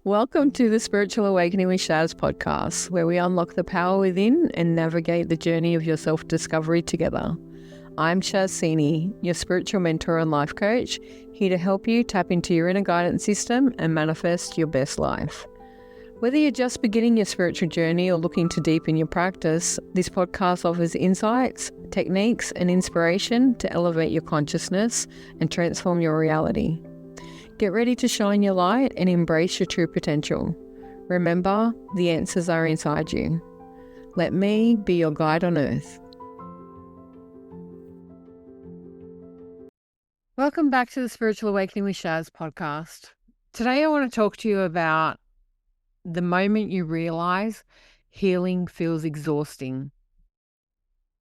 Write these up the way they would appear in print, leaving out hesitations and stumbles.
Welcome to the Spiritual Awakening with Shaz podcast, where we unlock the power within and navigate the journey of your self-discovery together. I'm Shaz Sini, your spiritual mentor and life coach, here to help you tap into your inner guidance system and manifest your best life. Whether you're just beginning your spiritual journey or looking to deepen your practice, this podcast offers insights, techniques, and inspiration to elevate your consciousness and transform your reality. Get ready to shine your light and embrace your true potential. Remember, the answers are inside you. Let me be your guide on earth. Welcome back to the Spiritual Awakening with Shaz podcast. Today I want to talk to you about the moment you realize healing feels exhausting.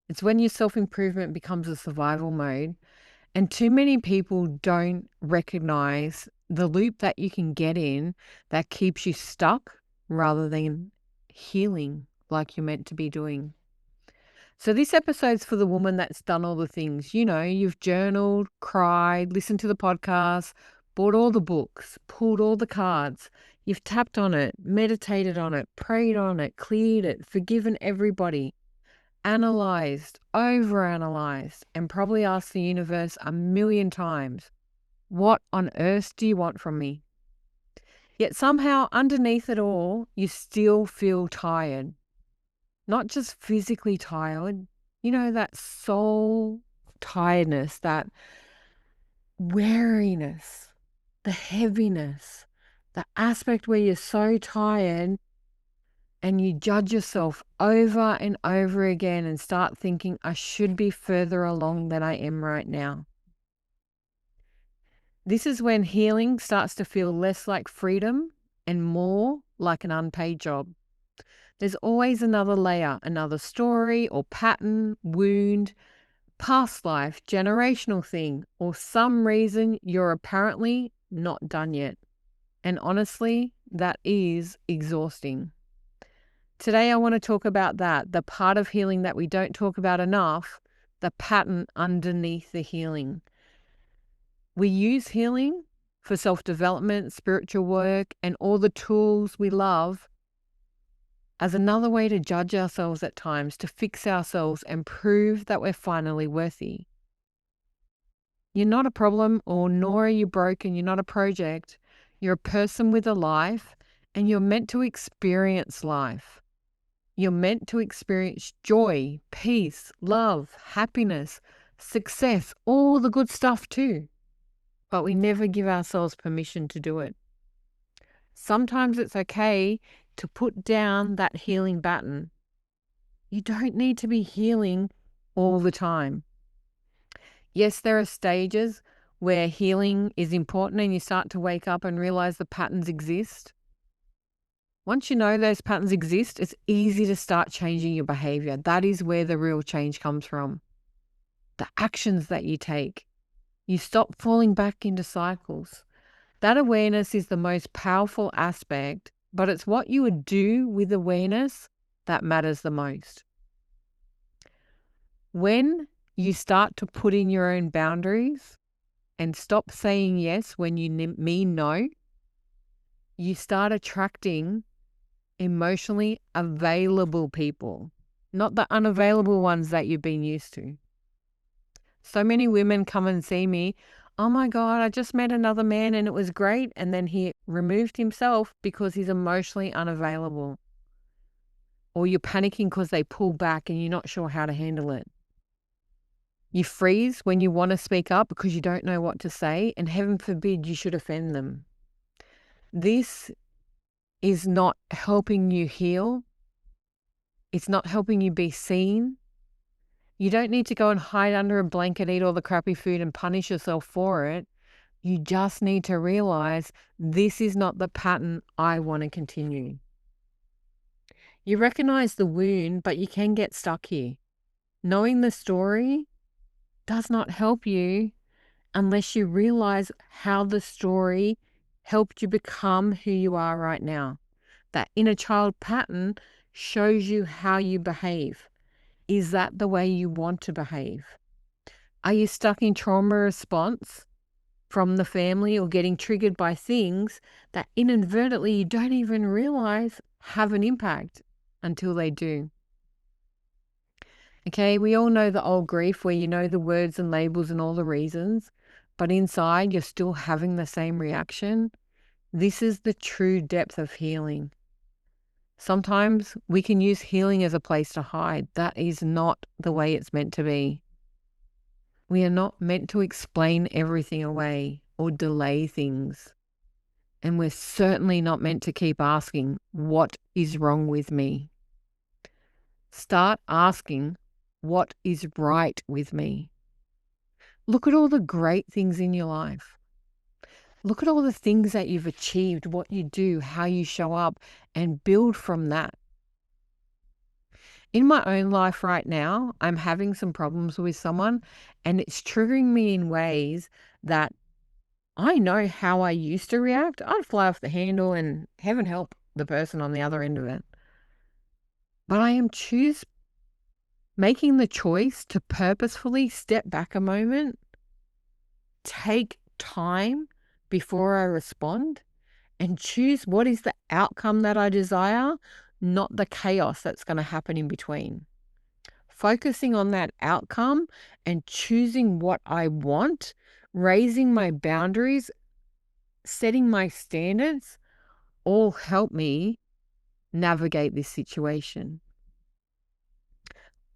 It's when your self-improvement becomes a survival mode, and too many people don't recognize the loop that you can get in that keeps you stuck rather than healing like you're meant to be doing. So this episode's for the woman that's done all the things. You know, you've journaled, cried, listened to the podcast, bought all the books, pulled all the cards. You've tapped on it, meditated on it, prayed on it, cleared it, forgiven everybody, analyzed, overanalyzed, and probably asked the universe a million times, what on earth do you want from me? Yet somehow underneath it all, you still feel tired. Not just physically tired, you know, that soul tiredness, that weariness, the heaviness, the aspect where you're so tired and you judge yourself over and over again and start thinking, I should be further along than I am right now. This is when healing starts to feel less like freedom and more like an unpaid job. There's always another layer, another story or pattern, wound, past life, generational thing, or some reason you're apparently not done yet. And honestly, that is exhausting. Today, I want to talk about that, the part of healing that we don't talk about enough, the pattern underneath the healing. We use healing for self-development, spiritual work, and all the tools we love as another way to judge ourselves at times, to fix ourselves and prove that we're finally worthy. You're not a problem, or nor are you broken. You're not a project. You're a person with a life, and you're meant to experience life. You're meant to experience joy, peace, love, happiness, success, all the good stuff too. But we never give ourselves permission to do it. Sometimes it's okay to put down that healing baton. You don't need to be healing all the time. Yes, there are stages where healing is important and you start to wake up and realize the patterns exist. Once you know those patterns exist, it's easy to start changing your behavior. That is where the real change comes from. The actions that you take. You stop falling back into cycles. That awareness is the most powerful aspect, but it's what you would do with awareness that matters the most. When you start to put in your own boundaries and stop saying yes when you mean no, you start attracting emotionally available people, not the unavailable ones that you've been used to. So many women come and see me, oh my God, I just met another man and it was great. And then he removed himself because he's emotionally unavailable. Or you're panicking because they pull back and you're not sure how to handle it. You freeze when you want to speak up because you don't know what to say, and heaven forbid you should offend them. This is not helping you heal. It's not helping you be seen. You don't need to go and hide under a blanket, eat all the crappy food and punish yourself for it. You just need to realize this is not the pattern I want to continue. You recognize the wound, but you can get stuck here. Knowing the story does not help you unless you realize how the story helped you become who you are right now. That inner child pattern shows you how you behave. Is that the way you want to behave? Are you stuck in trauma response from the family or getting triggered by things that inadvertently you don't even realize have an impact until they do. Okay, we all know the old grief where you know the words and labels and all the reasons, but inside you're still having the same reaction. This is the true depth of healing. Sometimes we can use healing as a place to hide. That is not the way it's meant to be. We are not meant to explain everything away or delay things. And we're certainly not meant to keep asking, what is wrong with me? Start asking, what is right with me? Look at all the great things in your life. Look at all the things that you've achieved, what you do, how you show up, and build from that. In my own life right now, I'm having some problems with someone, and it's triggering me in ways that I know how I used to react. I'd fly off the handle and heaven help the person on the other end of it. But I am making the choice to purposefully step back a moment, take time before I respond, and choose what is the outcome that I desire, not the chaos that's going to happen in between. Focusing on that outcome and choosing what I want, raising my boundaries, setting my standards, all help me navigate this situation.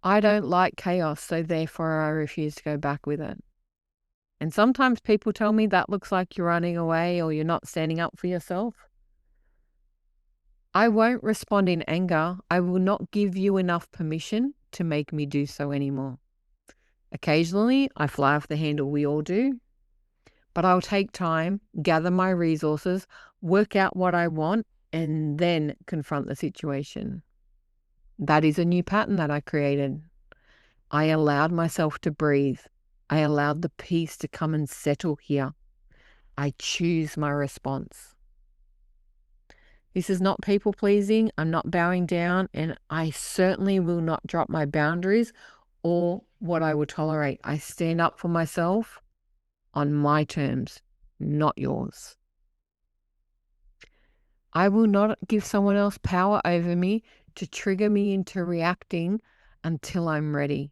I don't like chaos, so therefore I refuse to go back with it. And sometimes people tell me that looks like you're running away or you're not standing up for yourself. I won't respond in anger. I will not give you enough permission to make me do so anymore. Occasionally, I fly off the handle, we all do. But I'll take time, gather my resources, work out what I want, and then confront the situation. That is a new pattern that I created. I allowed myself to breathe. I allowed the peace to come and settle here. I choose my response. This is not people pleasing. I'm not bowing down, and I certainly will not drop my boundaries or what I will tolerate. I stand up for myself on my terms, not yours. I will not give someone else power over me to trigger me into reacting until I'm ready.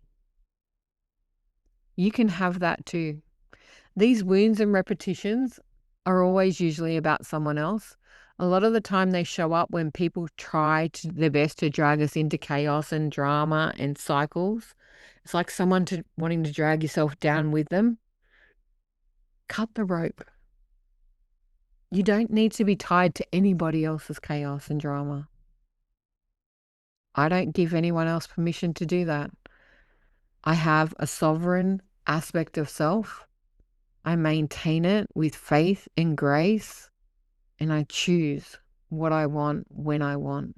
You can have that too. These wounds and repetitions are always usually about someone else. A lot of the time they show up when people try their best to drag us into chaos and drama and cycles. It's like someone wanting to drag yourself down with them. Cut the rope. You don't need to be tied to anybody else's chaos and drama. I don't give anyone else permission to do that. I have a sovereign aspect of self. I maintain it with faith and grace, and I choose what I want when I want.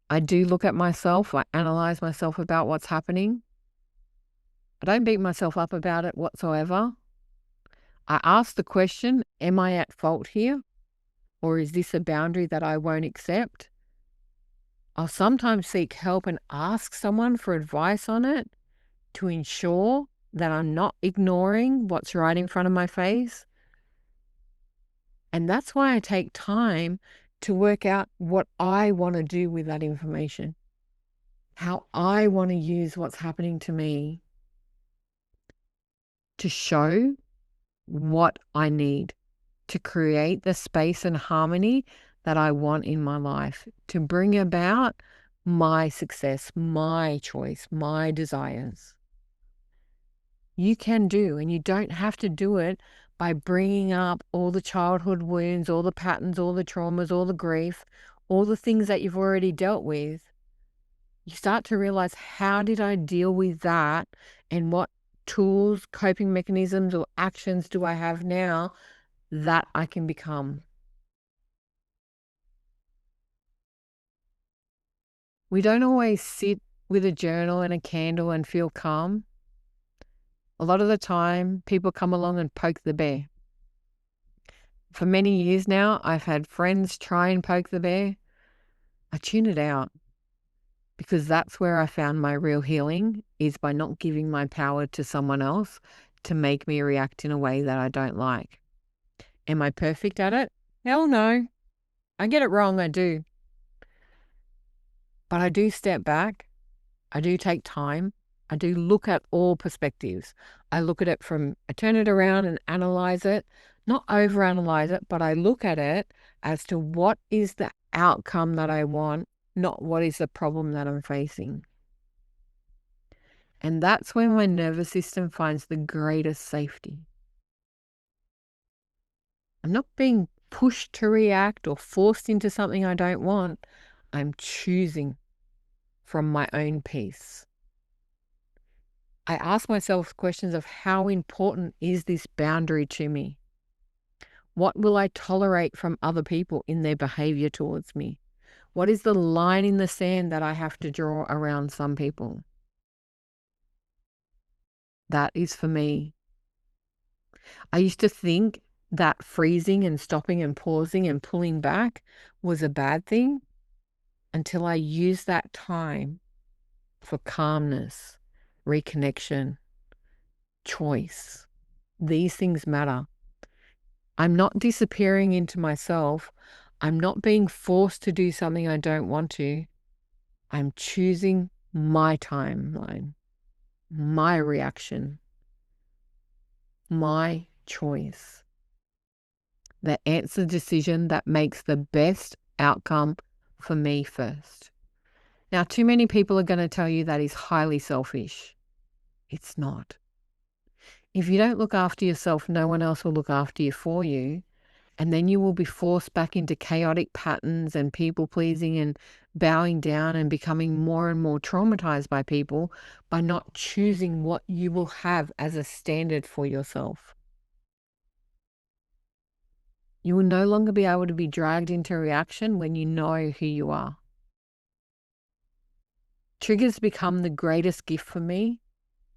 I do look at myself, I analyze myself about what's happening. I don't beat myself up about it whatsoever. I ask the question, am I at fault here? Or is this a boundary that I won't accept? I'll sometimes seek help and ask someone for advice on it to ensure that I'm not ignoring what's right in front of my face. And that's why I take time to work out what I want to do with that information, how I want to use what's happening to me to show what I need to create the space and harmony that I want in my life, to bring about my success, my choice, my desires. You can do, and you don't have to do it by bringing up all the childhood wounds, all the patterns, all the traumas, all the grief, all the things that you've already dealt with. You start to realize, how did I deal with that, and what tools, coping mechanisms, or actions do I have now that I can become? We don't always sit with a journal and a candle and feel calm. A lot of the time, people come along and poke the bear. For many years now, I've had friends try and poke the bear. I tune it out because that's where I found my real healing, is by not giving my power to someone else to make me react in a way that I don't like. Am I perfect at it? Hell no. I get it wrong, I do. But I do step back. I do take time. I do look at all perspectives. I turn it around and analyze it, not overanalyze it, but I look at it as to what is the outcome that I want, not what is the problem that I'm facing. And that's when my nervous system finds the greatest safety. I'm not being pushed to react or forced into something I don't want. I'm choosing from my own peace. I ask myself questions of how important is this boundary to me? What will I tolerate from other people in their behavior towards me? What is the line in the sand that I have to draw around some people? That is for me. I used to think that freezing and stopping and pausing and pulling back was a bad thing until I used that time for calmness, reconnection, choice. These things matter. I'm not disappearing into myself. I'm not being forced to do something I don't want to. I'm choosing my timeline, my reaction, my choice. The answer decision that makes the best outcome for me first. Now, too many people are going to tell you that is highly selfish. It's not. If you don't look after yourself, no one else will look after you for you. And then you will be forced back into chaotic patterns and people pleasing and bowing down and becoming more and more traumatized by people by not choosing what you will have as a standard for yourself. You will no longer be able to be dragged into reaction when you know who you are. Triggers become the greatest gift for me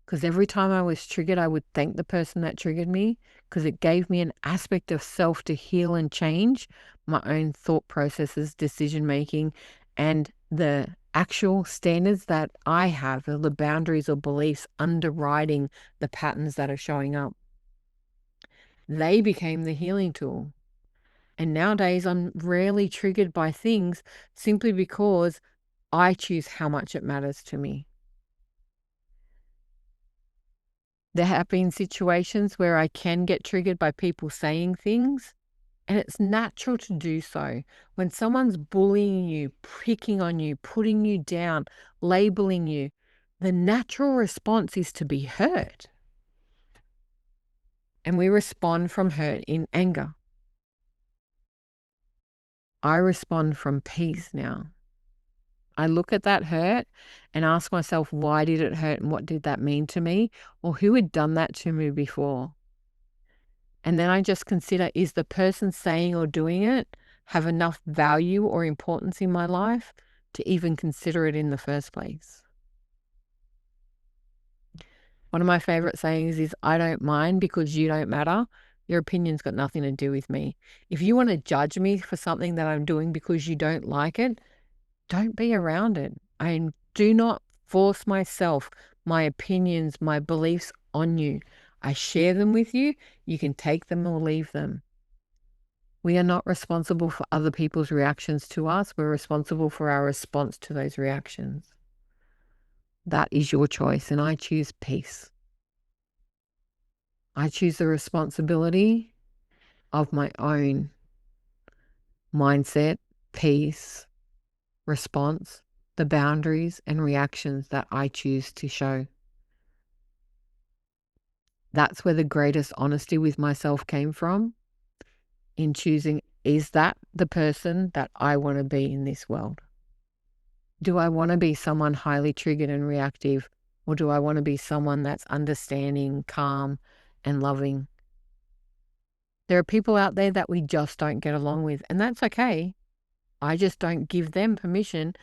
because every time I was triggered, I would thank the person that triggered me because it gave me an aspect of self to heal and change my own thought processes, decision making, and the actual standards that I have, or the boundaries or beliefs underwriting the patterns that are showing up. They became the healing tool. And nowadays, I'm rarely triggered by things simply because I choose how much it matters to me. There have been situations where I can get triggered by people saying things, and it's natural to do so. When someone's bullying you, picking on you, putting you down, labeling you, the natural response is to be hurt. And we respond from hurt in anger. I respond from peace now. I look at that hurt and ask myself, why did it hurt and what did that mean to me? Or who had done that to me before? And then I just consider, is the person saying or doing it have enough value or importance in my life to even consider it in the first place? One of my favorite sayings is, I don't mind because you don't matter. Your opinion's got nothing to do with me. If you want to judge me for something that I'm doing because you don't like it, don't be around it. I do not force myself, my opinions, my beliefs on you. I share them with you. You can take them or leave them. We are not responsible for other people's reactions to us. We're responsible for our response to those reactions. That is your choice, and I choose peace. I choose the responsibility of my own mindset, peace, response, the boundaries and reactions that I choose to show. That's where the greatest honesty with myself came from, in choosing, is that the person that I want to be in this world? Do I want to be someone highly triggered and reactive, or do I want to be someone that's understanding, calm, and loving? There are people out there that we just don't get along with, and that's okay. I just don't give them permission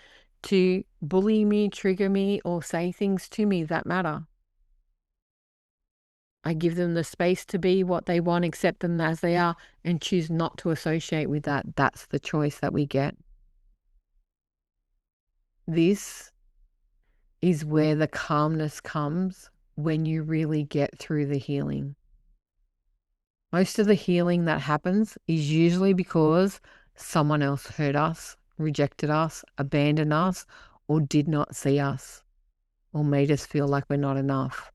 to bully me, trigger me, or say things to me that matter. I give them the space to be what they want, accept them as they are, and choose not to associate with that. That's the choice that we get. This is where the calmness comes when you really get through the healing. Most of the healing that happens is usually because someone else hurt us, rejected us, abandoned us, or did not see us, or made us feel like we're not enough.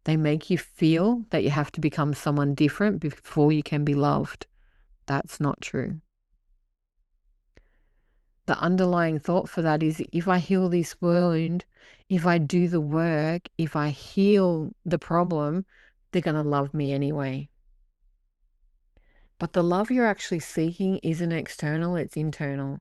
They make you feel that you have to become someone different before you can be loved. That's not true. The underlying thought for that is, if I heal this wound, if I do the work, if I heal the problem, they're going to love me anyway. But the love you're actually seeking isn't external, it's internal.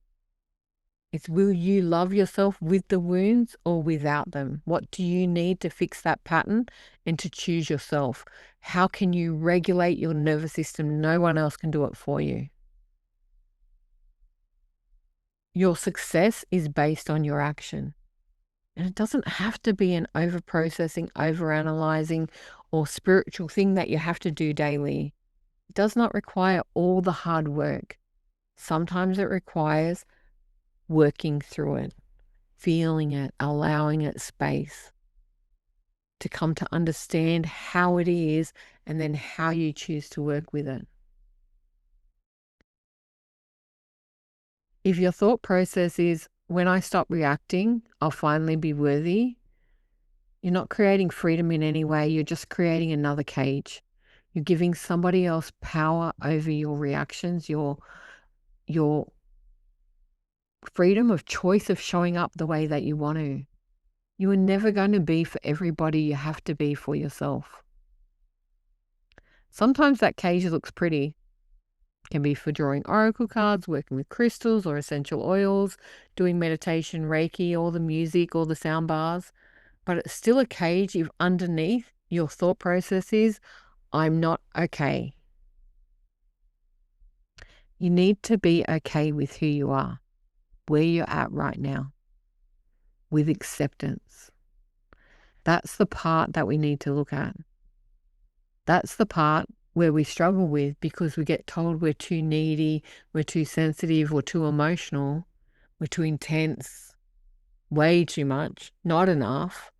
It's, will you love yourself with the wounds or without them? What do you need to fix that pattern and to choose yourself? How can you regulate your nervous system? No one else can do it for you. Your success is based on your action. And it doesn't have to be an over-processing, over-analyzing, or spiritual thing that you have to do daily. It does not require all the hard work. Sometimes it requires working through it, feeling it, allowing it space to come to understand how it is and then how you choose to work with it. If your thought process is, when I stop reacting, I'll finally be worthy, you're not creating freedom in any way. You're just creating another cage. You're giving somebody else power over your reactions, your freedom of choice of showing up the way that you want to. You are never going to be for everybody. You have to be for yourself. Sometimes that cage looks pretty. It can be for drawing oracle cards, working with crystals or essential oils, doing meditation, Reiki, or the music or the sound bars. But it's still a cage if underneath your thought process is, I'm not okay. You need to be okay with who you are, where you're at right now, with acceptance. That's the part that we need to look at. That's the part where we struggle with, because we get told we're too needy, we're too sensitive, or too emotional, we're too intense, way too much, not enough,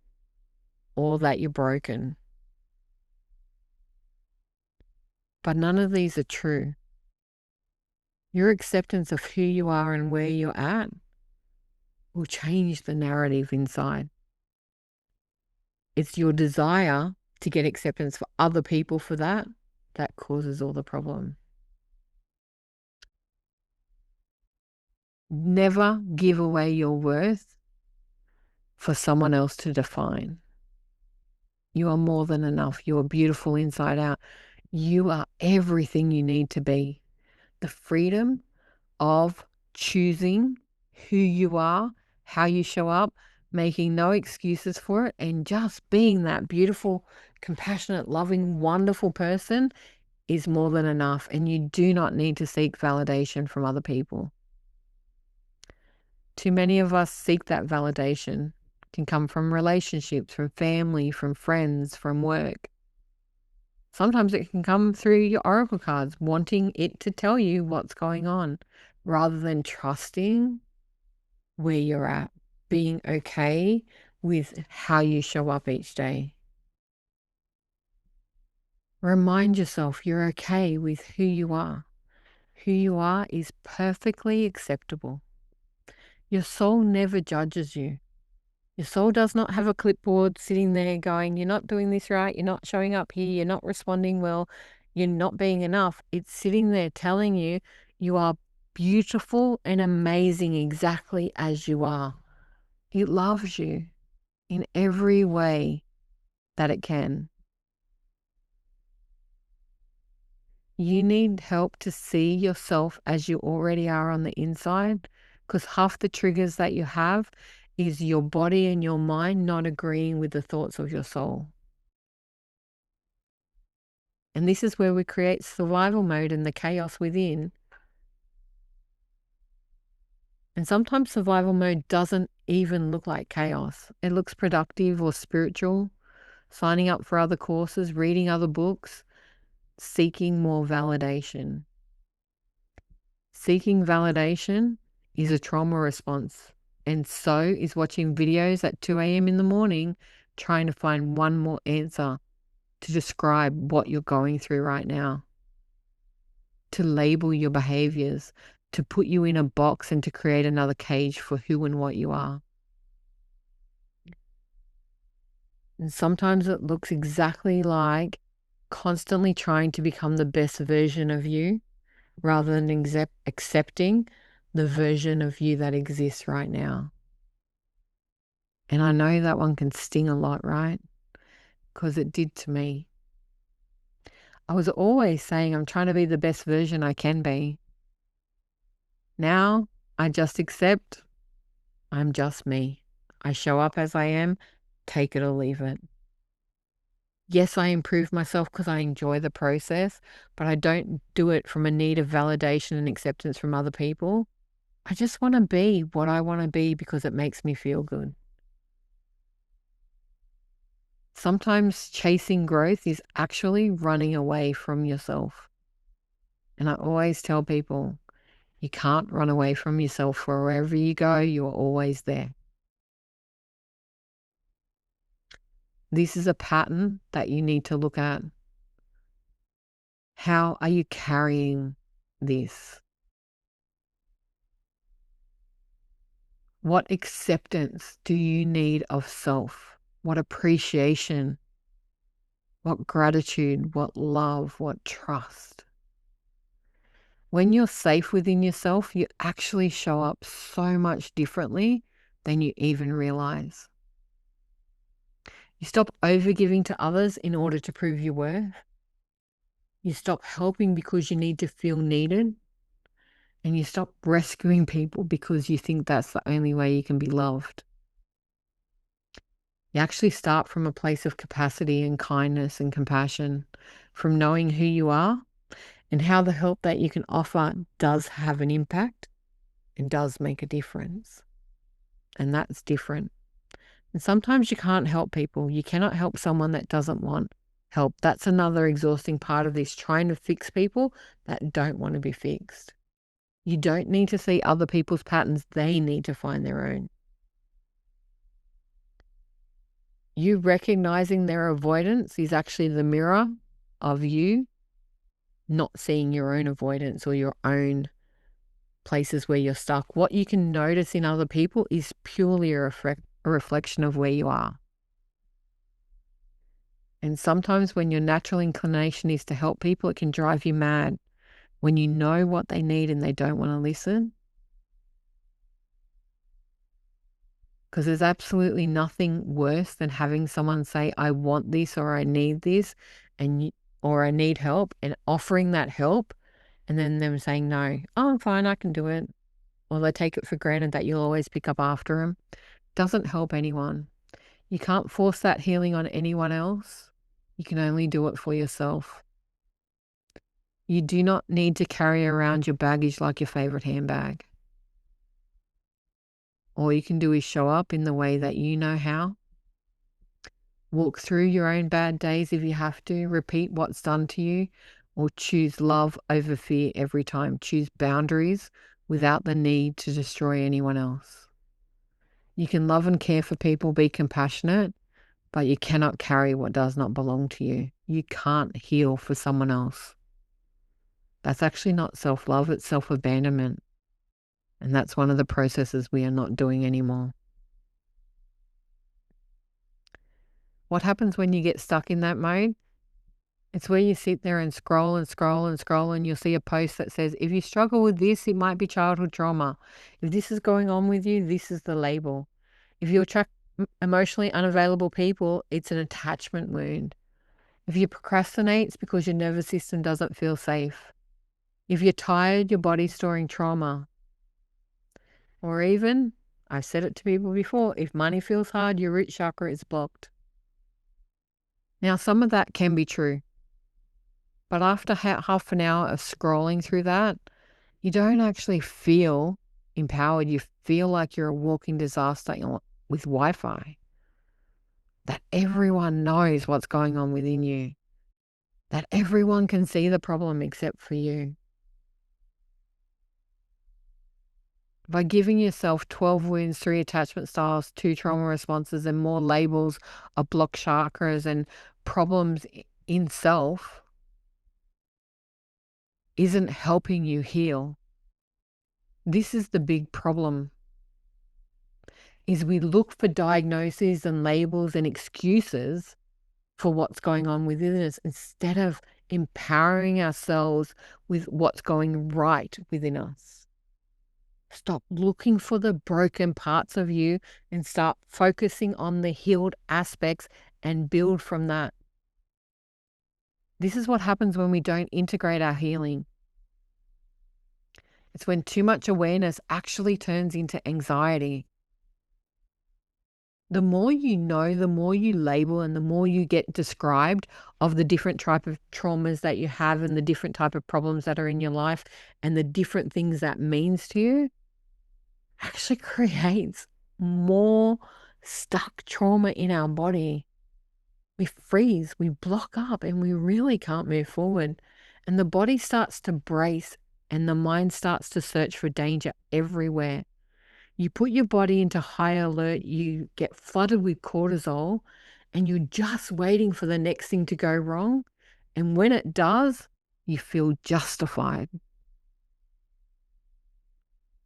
or that you're broken. But none of these are true. Your acceptance of who you are and where you're at will change the narrative inside. It's your desire to get acceptance for other people for that causes all the problem. Never give away your worth for someone else to define. You are more than enough. You are beautiful inside out. You are everything you need to be. The freedom of choosing who you are, how you show up, making no excuses for it, and just being that beautiful, compassionate, loving, wonderful person is more than enough. And you do not need to seek validation from other people. Too many of us seek that validation. It can come from relationships, from family, from friends, from work. Sometimes it can come through your oracle cards, wanting it to tell you what's going on, rather than trusting where you're at, being okay with how you show up each day. Remind yourself you're okay with who you are. Who you are is perfectly acceptable. Your soul never judges you. Your soul does not have a clipboard sitting there going, you're not doing this right, you're not showing up here, you're not responding well, you're not being enough. It's sitting there telling you you are beautiful and amazing exactly as you are. It loves you in every way that it can. You need help to see yourself as you already are on the inside, because half the triggers that you have is your body and your mind not agreeing with the thoughts of your soul. And this is where we create survival mode and the chaos within. And sometimes survival mode doesn't even look like chaos. It looks productive or spiritual, signing up for other courses, reading other books, seeking more validation. Seeking validation is a trauma response. And so is watching videos at 2 a.m. in the morning trying to find one more answer to describe what you're going through right now, to label your behaviors, to put you in a box and to create another cage for who and what you are. And sometimes it looks exactly like constantly trying to become the best version of you rather than accepting the version of you that exists right now. And I know that one can sting a lot, right? Because it did to me. I was always saying I'm trying to be the best version I can be. Now I just accept I'm just me. I show up as I am, take it or leave it. Yes, I improve myself because I enjoy the process, but I don't do it from a need of validation and acceptance from other people. I just want to be what I want to be because it makes me feel good. Sometimes chasing growth is actually running away from yourself. And I always tell people, you can't run away from yourself. For wherever you go, you're always there. This is a pattern that you need to look at. How are you carrying this? What acceptance do you need of self? What appreciation? What gratitude? What love? What trust? When you're safe within yourself, you actually show up so much differently than you even realize. You stop overgiving to others in order to prove your worth. You stop helping because you need to feel needed. And you stop rescuing people because you think that's the only way you can be loved. You actually start from a place of capacity and kindness and compassion, from knowing who you are and how the help that you can offer does have an impact and does make a difference. And that's different. And sometimes you can't help people. You cannot help someone that doesn't want help. That's another exhausting part of this, trying to fix people that don't want to be fixed. You don't need to see other people's patterns. They need to find their own. You recognizing their avoidance is actually the mirror of you not seeing your own avoidance or your own places where you're stuck. What you can notice in other people is purely a reflection of where you are. And sometimes when your natural inclination is to help people, it can drive you mad when you know what they need and they don't want to listen. Because there's absolutely nothing worse than having someone say, I want this or I need this, or I need help, and offering that help and then them saying, no, oh, I'm fine, I can do it. Or they take it for granted that you'll always pick up after them. Doesn't help anyone. You can't force that healing on anyone else. You can only do it for yourself. You do not need to carry around your baggage like your favorite handbag. All you can do is show up in the way that you know how. Walk through your own bad days if you have to. Repeat what's done to you, or choose love over fear every time. Choose boundaries without the need to destroy anyone else. You can love and care for people, be compassionate, but you cannot carry what does not belong to you. You can't heal for someone else. That's actually not self-love, it's self-abandonment. And that's one of the processes we are not doing anymore. What happens when you get stuck in that mode? It's where you sit there and scroll and scroll and scroll, and you'll see a post that says, if you struggle with this, it might be childhood trauma. If this is going on with you, this is the label. If you attract emotionally unavailable people, it's an attachment wound. If you procrastinate, it's because your nervous system doesn't feel safe. If you're tired, your body's storing trauma. Or even, I've said it to people before, if money feels hard, your root chakra is blocked. Now, some of that can be true. But after half an hour of scrolling through that, you don't actually feel empowered. You feel like you're a walking disaster with Wi-Fi. That everyone knows what's going on within you. That everyone can see the problem except for you. By giving yourself 12 wounds, 3 attachment styles, 2 trauma responses, and more labels of blocked chakras and problems in self isn't helping you heal. This is the big problem, is we look for diagnoses and labels and excuses for what's going on within us instead of empowering ourselves with what's going right within us. Stop looking for the broken parts of you and start focusing on the healed aspects and build from that. This is what happens when we don't integrate our healing. It's when too much awareness actually turns into anxiety. The more you know, the more you label and the more you get described of the different type of traumas that you have and the different type of problems that are in your life and the different things that means to you, actually creates more stuck trauma in our body. We freeze, we block up, and we really can't move forward. And the body starts to brace and the mind starts to search for danger everywhere. You put your body into high alert, you get flooded with cortisol, and you're just waiting for the next thing to go wrong. And when it does, you feel justified.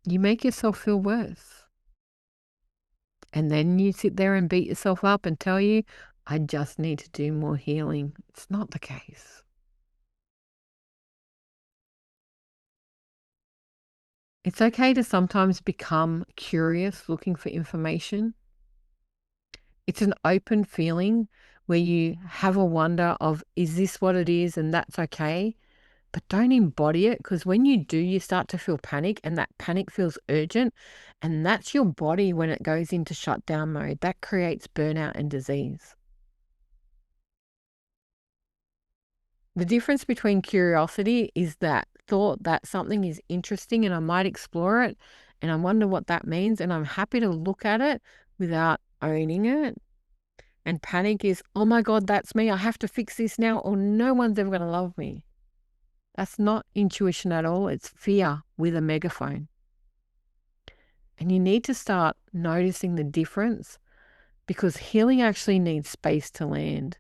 You make yourself feel worse. And then you sit there and beat yourself up and tell you, I just need to do more healing. It's not the case. It's okay to sometimes become curious, looking for information. It's an open feeling where you have a wonder of, is this what it is? And that's okay. But don't embody it, because when you do, you start to feel panic, and that panic feels urgent. And that's your body when it goes into shutdown mode. That creates burnout and disease. The difference between curiosity is that thought that something is interesting and I might explore it and I wonder what that means and I'm happy to look at it without owning it. And panic is, oh my God, that's me. I have to fix this now or no one's ever going to love me. That's not intuition at all. It's fear with a megaphone. And you need to start noticing the difference, because healing actually needs space to land.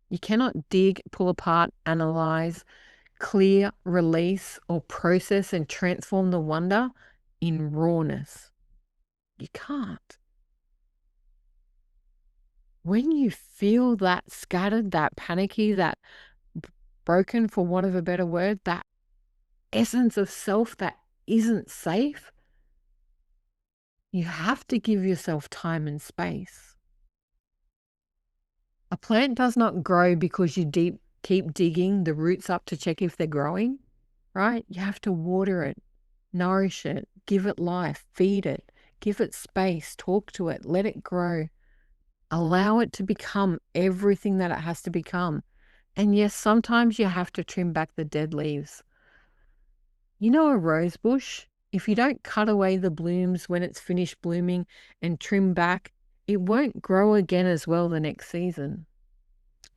You cannot dig, pull apart, analyze, clear, release, or process and transform the wonder in rawness. You can't. When you feel that scattered, that panicky, that broken, for want of a better word, that essence of self that isn't safe, you have to give yourself time and space. A plant does not grow because you keep digging the roots up to check if they're growing, right? You have to water it, nourish it, give it life, feed it, give it space, talk to it, let it grow. Allow it to become everything that it has to become. And yes, sometimes you have to trim back the dead leaves. You know, a rose bush, if you don't cut away the blooms when it's finished blooming and trim back, it won't grow again as well the next season.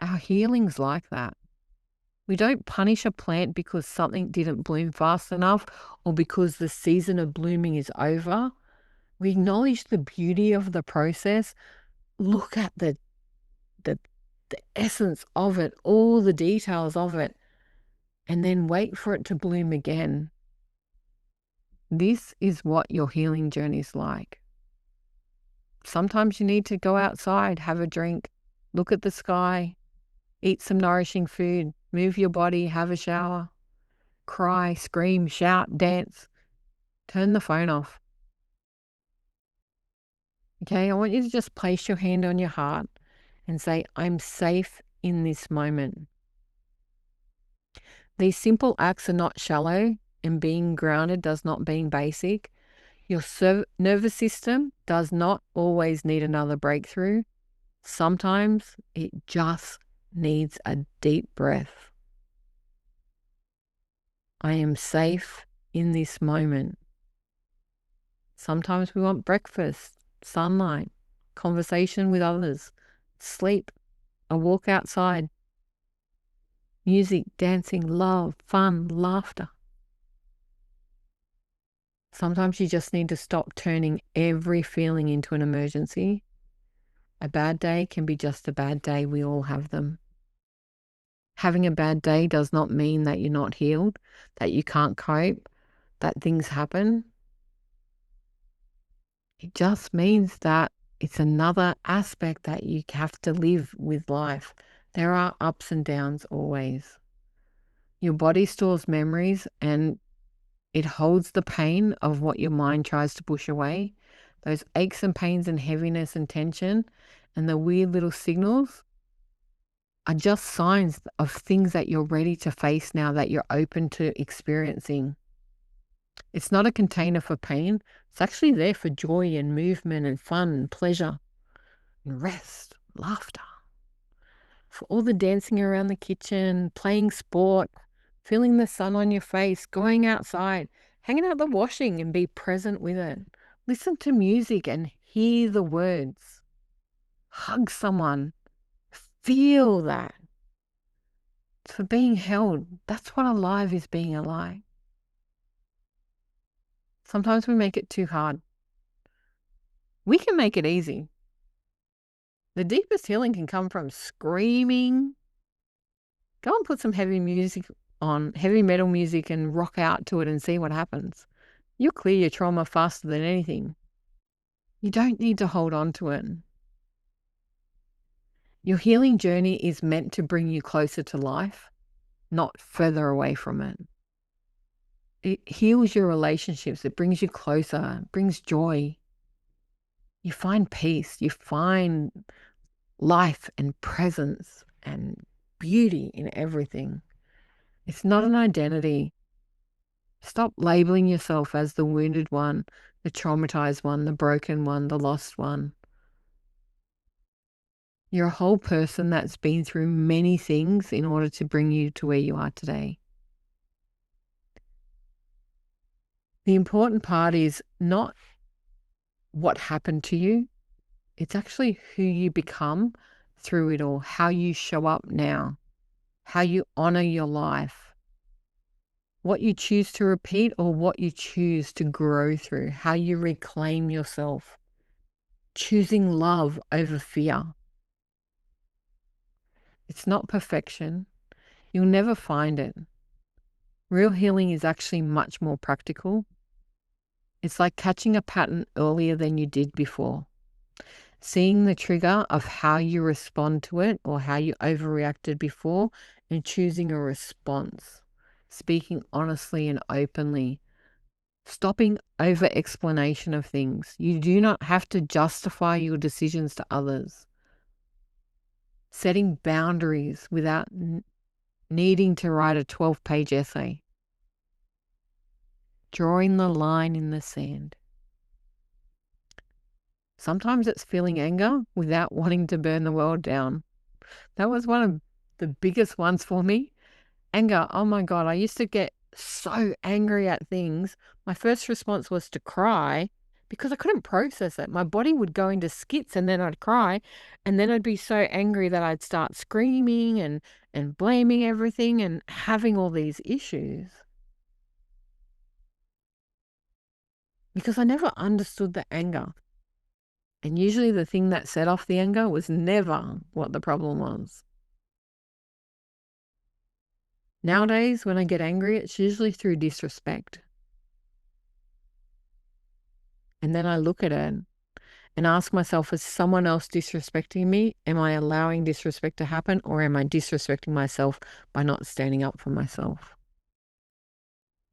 Our healing's like that. We don't punish a plant because something didn't bloom fast enough or because the season of blooming is over. We acknowledge the beauty of the process. Look at the, the essence of it, all the details of it, and then wait for it to bloom again. This is what your healing journey is like. Sometimes you need to go outside, have a drink, look at the sky, eat some nourishing food, move your body, have a shower, cry, scream, shout, dance, turn the phone off. Okay, I want you to just place your hand on your heart and say, I'm safe in this moment. These simple acts are not shallow, and being grounded does not mean basic. Your nervous system does not always need another breakthrough. Sometimes it just needs a deep breath. I am safe in this moment. Sometimes we want breakfast, sunlight, conversation with others, sleep, a walk outside, music, dancing, love, fun, laughter. Sometimes you just need to stop turning every feeling into an emergency. A bad day can be just a bad day. We all have them. Having a bad day does not mean that you're not healed, that you can't cope, that things happen. It just means that it's another aspect that you have to live with life. There are ups and downs always. Your body stores memories and it holds the pain of what your mind tries to push away. Those aches and pains and heaviness and tension and the weird little signals are just signs of things that you're ready to face now, that you're open to experiencing. It's not a container for pain. It's actually there for joy and movement and fun and pleasure and rest, laughter. For all the dancing around the kitchen, playing sport, feeling the sun on your face, going outside, hanging out the washing and be present with it. Listen to music and hear the words. Hug someone. Feel that. For being held. That's what alive is, being alive. Sometimes we make it too hard. We can make it easy. The deepest healing can come from screaming. Go and put some heavy music on, heavy metal music, and rock out to it and see what happens. You'll clear your trauma faster than anything. You don't need to hold on to it. Your healing journey is meant to bring you closer to life, not further away from it. It heals your relationships. It brings you closer. It brings joy. You find peace. You find life and presence and beauty in everything. It's not an identity. Stop labeling yourself as the wounded one, the traumatized one, the broken one, the lost one. You're a whole person that's been through many things in order to bring you to where you are today. The important part is not what happened to you. It's actually who you become through it all, how you show up now, how you honor your life, what you choose to repeat or what you choose to grow through, how you reclaim yourself, choosing love over fear. It's not perfection. You'll never find it. Real healing is actually much more practical. It's like catching a pattern earlier than you did before. Seeing the trigger of how you respond to it or how you overreacted before and choosing a response. Speaking honestly and openly. Stopping over explanation of things. You do not have to justify your decisions to others. Setting boundaries without needing to write a 12-page essay. Drawing the line in the sand. Sometimes it's feeling anger without wanting to burn the world down. That was one of the biggest ones for me. Anger. Oh my God, I used to get so angry at things. My first response was to cry because I couldn't process it. My body would go into skits and then I'd cry and then I'd be so angry that I'd start screaming and blaming everything and having all these issues. Because I never understood the anger. And usually the thing that set off the anger was never what the problem was. Nowadays, when I get angry, it's usually through disrespect. And then I look at it and ask myself, is someone else disrespecting me? Am I allowing disrespect to happen, or am I disrespecting myself by not standing up for myself?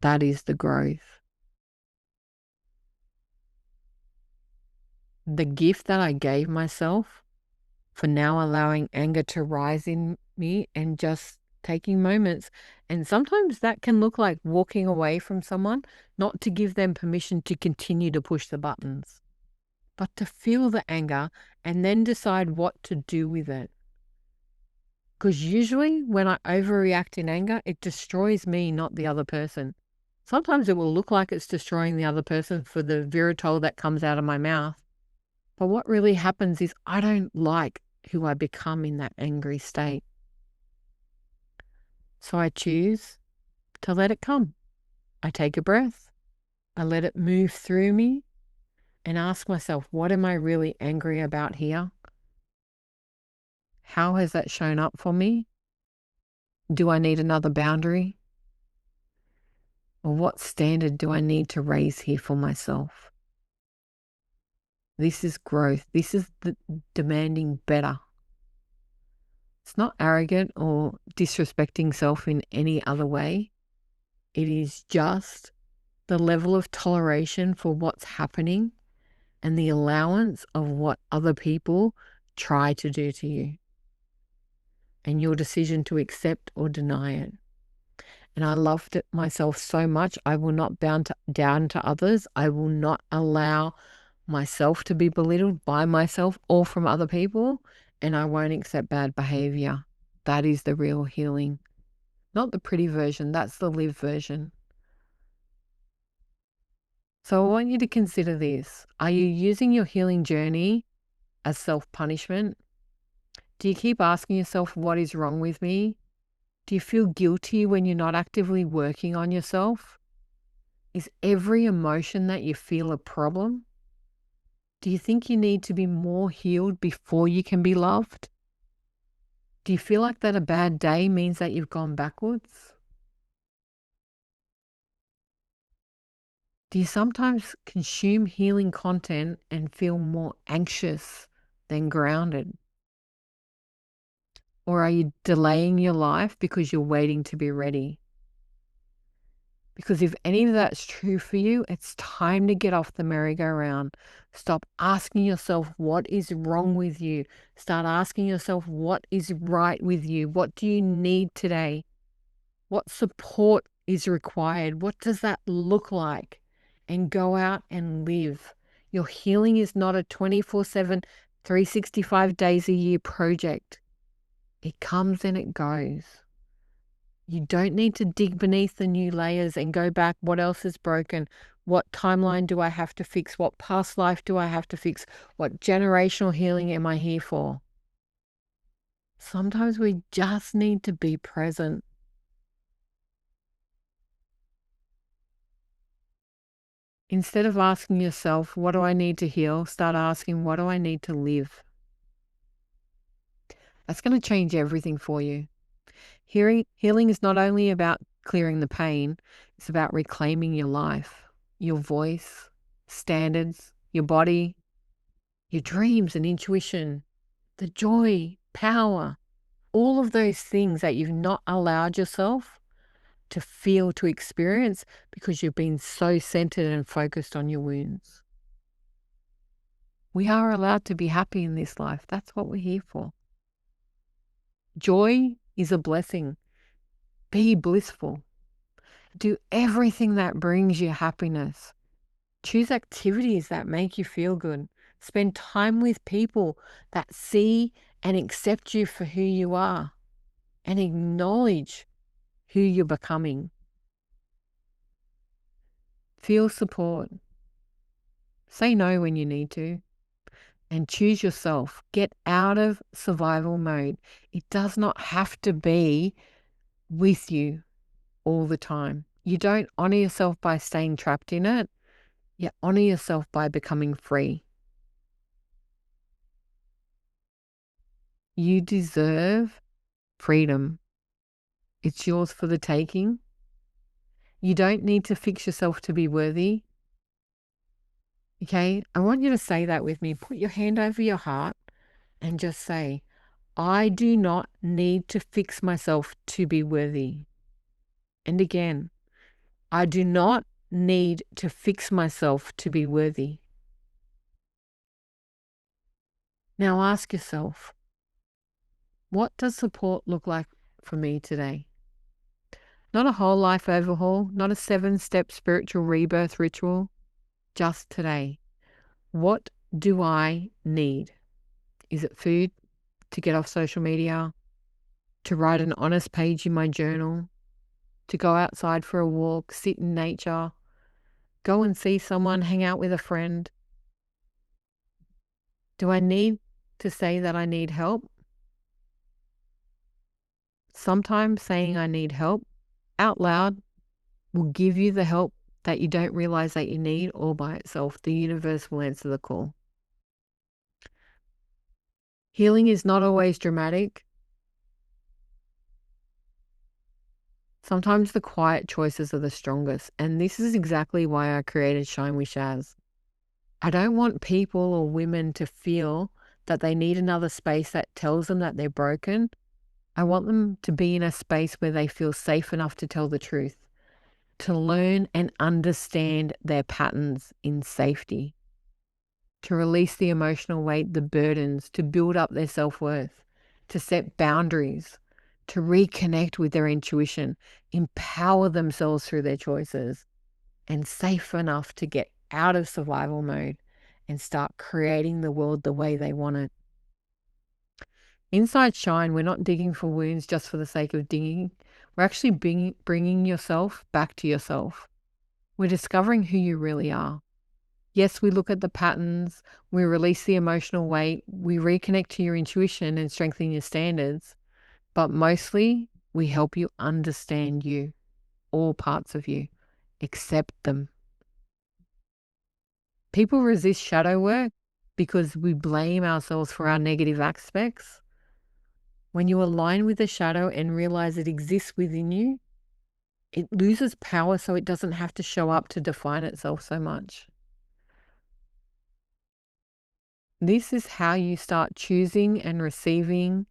That is the growth. The gift that I gave myself for now allowing anger to rise in me and just taking moments. And sometimes that can look like walking away from someone, not to give them permission to continue to push the buttons, but to feel the anger and then decide what to do with it. Because usually when I overreact in anger, it destroys me, not the other person. Sometimes it will look like it's destroying the other person for the viritol that comes out of my mouth. But what really happens is I don't like who I become in that angry state. So I choose to let it come. I take a breath. I let it move through me and ask myself, what am I really angry about here? How has that shown up for me? Do I need another boundary? Or what standard do I need to raise here for myself? This is growth. This is demanding better. It's not arrogant or disrespecting self in any other way. It is just the level of toleration for what's happening and the allowance of what other people try to do to you and your decision to accept or deny it. And I loved it myself so much. I will not down to others. I will not allow myself to be belittled by myself or from other people. And I won't accept bad behavior. That is the real healing. Not the pretty version. That's the lived version. So I want you to consider this. Are you using your healing journey as self-punishment? Do you keep asking yourself, what is wrong with me? Do you feel guilty when you're not actively working on yourself? Is every emotion that you feel a problem? Do you think you need to be more healed before you can be loved? Do you feel like that a bad day means that you've gone backwards? Do you sometimes consume healing content and feel more anxious than grounded? Or are you delaying your life because you're waiting to be ready? Because if any of that's true for you, it's time to get off the merry-go-round. Stop asking yourself what is wrong with you. Start asking yourself what is right with you. What do you need today? What support is required? What does that look like? And go out and live. Your healing is not a 24/7, 365 days a year project. It comes and it goes. You don't need to dig beneath the new layers and go back. What else is broken? What timeline do I have to fix? What past life do I have to fix? What generational healing am I here for? Sometimes we just need to be present. Instead of asking yourself, what do I need to heal? Start asking, what do I need to live? That's going to change everything for you. Healing is not only about clearing the pain, it's about reclaiming your life, your voice, standards, your body, your dreams and intuition, the joy, power, all of those things that you've not allowed yourself to feel, to experience because you've been so centered and focused on your wounds. We are allowed to be happy in this life. That's what we're here for. Joy is a blessing. Be blissful. Do everything that brings you happiness. Choose activities that make you feel good. Spend time with people that see and accept you for who you are and acknowledge who you're becoming. Feel support. Say no when you need to. And choose yourself. Get out of survival mode. It does not have to be with you all the time. You don't honor yourself by staying trapped in it. You honor yourself by becoming free. You deserve freedom. It's yours for the taking. You don't need to fix yourself to be worthy. Okay? I want you to say that with me. Put your hand over your heart and just say, I do not need to fix myself to be worthy. And again, I do not need to fix myself to be worthy. Now ask yourself, what does support look like for me today? Not a whole life overhaul, not a 7-step spiritual rebirth ritual, just today. What do I need? Is it food? To get off social media? To write an honest page in my journal? To go outside for a walk, sit in nature? Go and see someone, hang out with a friend? Do I need to say that I need help? Sometimes saying I need help out loud will give you the help that you don't realize that you need all by itself. The universe will answer the call. Healing is not always dramatic. Sometimes the quiet choices are the strongest, and this is exactly why I created Shine with Shaz. I don't want people or women to feel that they need another space that tells them that they're broken. I want them to be in a space where they feel safe enough to tell the truth, to learn and understand their patterns in safety, to release the emotional weight, the burdens, to build up their self-worth, to set boundaries, to reconnect with their intuition, empower themselves through their choices, and safe enough to get out of survival mode and start creating the world the way they want it. Inside Shine, we're not digging for wounds just for the sake of digging. We're actually bringing yourself back to yourself. We're discovering who you really are. Yes, we look at the patterns, we release the emotional weight, we reconnect to your intuition and strengthen your standards, but mostly we help you understand you, all parts of you, accept them. People resist shadow work because we blame ourselves for our negative aspects. When you align with the shadow and realize it exists within you, it loses power so it doesn't have to show up to define itself so much. This is how you start choosing and receiving,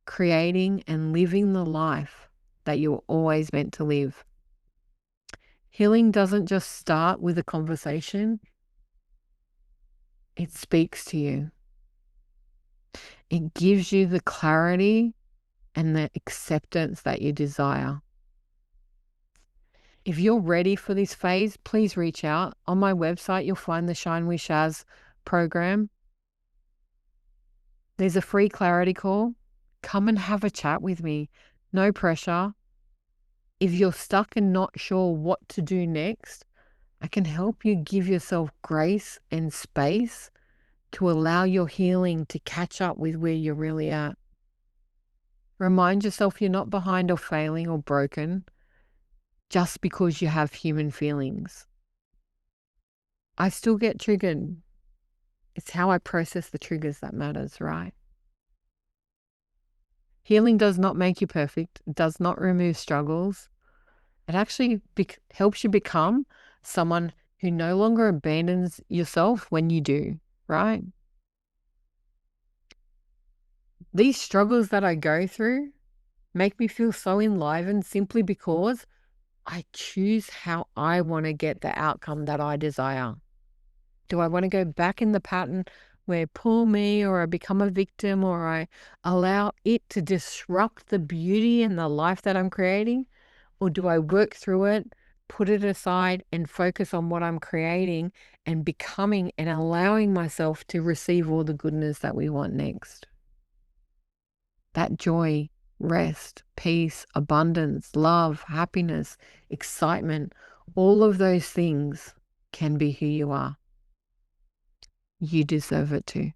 creating and living the life that you were always meant to live. Healing doesn't just start with a conversation, it speaks to you. It gives you the clarity and the acceptance that you desire. If you're ready for this phase, please reach out. On my website, you'll find the Shine with Shaz program. There's a free clarity call. Come and have a chat with me. No pressure. If you're stuck and not sure what to do next, I can help you give yourself grace and space to allow your healing to catch up with where you're really at. Remind yourself you're not behind or failing or broken just because you have human feelings. I still get triggered. It's how I process the triggers that matters, right? Healing does not make you perfect. It does not remove struggles. It actually helps you become someone who no longer abandons yourself when you do, right? These struggles that I go through make me feel so enlivened simply because I choose how I want to get the outcome that I desire. Do I want to go back in the pattern where pull me, or I become a victim, or I allow it to disrupt the beauty and the life that I'm creating? Or do I work through it, put it aside and focus on what I'm creating and becoming and allowing myself to receive all the goodness that we want next? That joy, rest, peace, abundance, love, happiness, excitement, all of those things can be who you are. You deserve it too.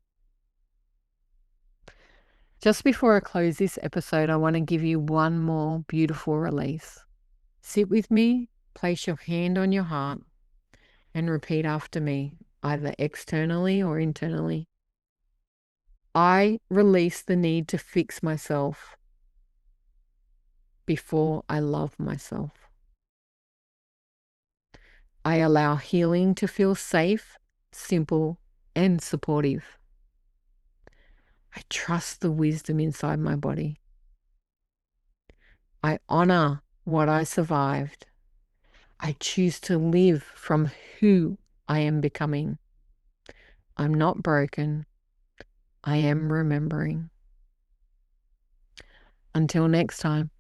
Just before I close this episode, I want to give you one more beautiful release. Sit with me, place your hand on your heart, and repeat after me, either externally or internally. I release the need to fix myself before I love myself. I allow healing to feel safe, simple, and supportive. I trust the wisdom inside my body. I honor what I survived. I choose to live from who I am becoming. I'm not broken. I am remembering. Until next time.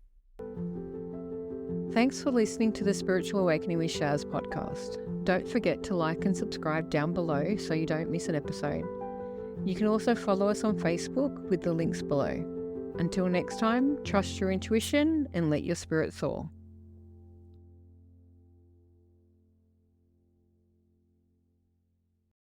Thanks for listening to the Spiritual Awakening with Shaz podcast. Don't forget to like and subscribe down below so you don't miss an episode. You can also follow us on Facebook with the links below. Until next time, trust your intuition and let your spirit soar.